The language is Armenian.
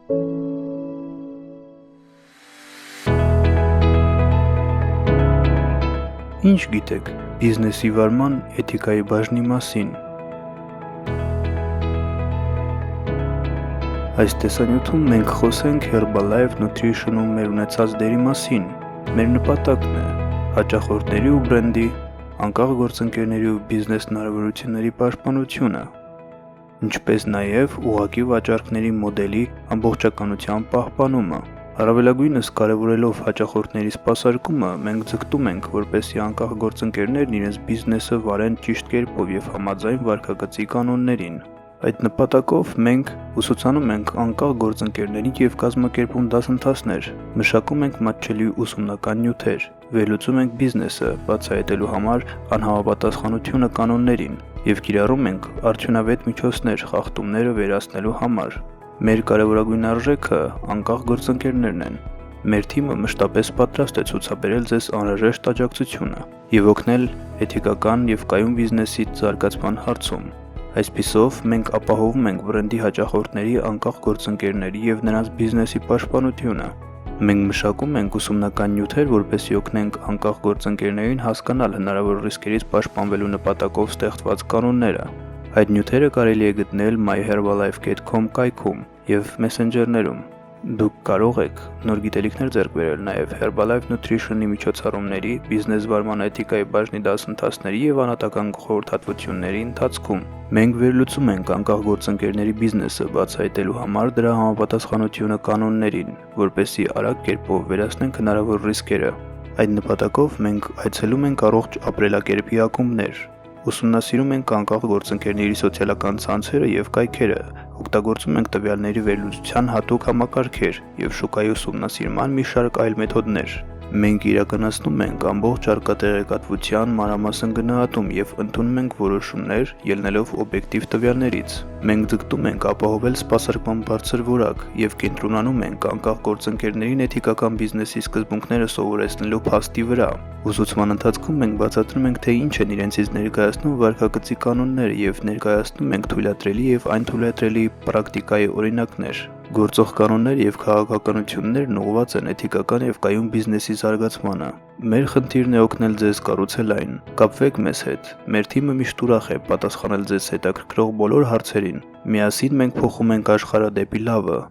Ինչ գիտեք բիզնեսի վարման էթիկայի բաժնի մասին։ Այս տեսանյութում մենք խոսենք Herbalife Nutrition-ում մեր ունեցած դերի մասին։ Մեր նպատակն է հաճախորդների ու բրենդի, անկախ գործընկերների ու բիզնես հնարավորությունների պաշտպանությունը, ինչպես նաև ուղղակի վաճառքների մոդելի ամբողջականության պահպանումը։ Առավելագույնս կարևորելով հաճախորդների սպասարկումը, մենք ձգտում ենք, որպեսզի անկախ գործընկերներն իրենց բիզնեսը վարեն ճիշտ կերպով եւ համաձայն վարքագծի կանոններին։ Այդ նպատակով մենք ուսուցանում ենք անկախ գործընկերներին եւ կազմակերպում դասընթացներ, մշակում ենք մատչելի ուսումնական նյութեր, վերլուծում ենք բիզնեսը, բացահայտելու համար անհամապատասխանությունը կանոններին եւ կիրառում ենք արդյունավետ միջոցներ խախտումները վերացնելու համար։ Մեր կարևորագույն արժեքը անկախ գործընկերներն են։ Մեր թիմը մշտապես պատրաստ է ցուցաբերել ձեզ անհրաժեշտ աջակցությունը եւ օգնել էթիկական եւ կայուն բիզնեսի զարգացման հարցում։ Այսպիսով, մենք ապահովում ենք բրենդի հաճախորդների անկախ գործընկերների եւ նրանց բիզնեսի պաշտպանությունը։ Մենք մշակում ենք ուսումնական նյութեր, որպեսզի օգնենք անկախ գործընկերներին հասկանալ հնարավոր ռիսկերից պաշտպանվելու նպատակով ստեղծված կանոնները։ Այդ նյութերը կարելի է գտնել myherbalife.com կայքում եւ մեսենջերներում։ Դուք կարող եք նոր գիտելիքներ ձեռք բերել նաև Herbalife Nutrition-ի միջոցառումների, բիզնես վարման էթիկայի բաժնի դասընթացների եւ անհատական խորհրդատվությունների ընթացքում։ Մենք վերլուծում ենք անկախ գործընկերների բիզնեսը բացահայտելու համար դրա համապատասխանությունը կանոններին, որպեսզի արագ կերպով վերացնենք հնարավոր ռիսկերը։ Այդ նպատակով մենք այցելում ենք առողջ ապրելակերպի ակումբներ, ուսումնասիրում ենք անկախ գործընկերների սոցիալական ցանցերը եւ կայքերը, օգտագործում ենք տվյալների վերլուծության հատուկ համակարգեր եւ շուկայի ուսումնասիրման մի շարք այլ մեթոդներ։ Մենք իրականացնում ենք ամբողջ առկա տեղեկատվության մանրամասն գնահատում եւ ընդունում ենք որոշումներ ելնելով օբյեկտիվ տվյալներից։ Մենք ձգտում ենք ապահովել սպասարկման բարձր որակ եւ կենտրոնանում ենք անկախ գործընկերներին էթիկական բիզնեսի սկզբունքները սովորեցնելու փաստի վրա։ Ուսուցման ընթացքում մենք բացատրում ենք, թե ինչ են իրենցից ներկայացնում վարքագծի կանոնները եւ ներկայացնում ենք թույլատրելի եւ այն թույլատրելի պրակտիկայի օրինակներ։ Գործող կանոններ եւ քաղաքականություններն ուղղված են էթիկական եւ կայուն բիզնեսի զարգացմանը։ Մեր խնդիրն է օգնել ձեզ կառուցել այն։ Կապվեք մեզ հետ։ Մեր թիմը միշտ ուրախ է պատասխանել ձեզ հետաքրքրող բոլոր հարցերին։ Միասին մենք փոխում ենք աշխարհը դեպի լավը։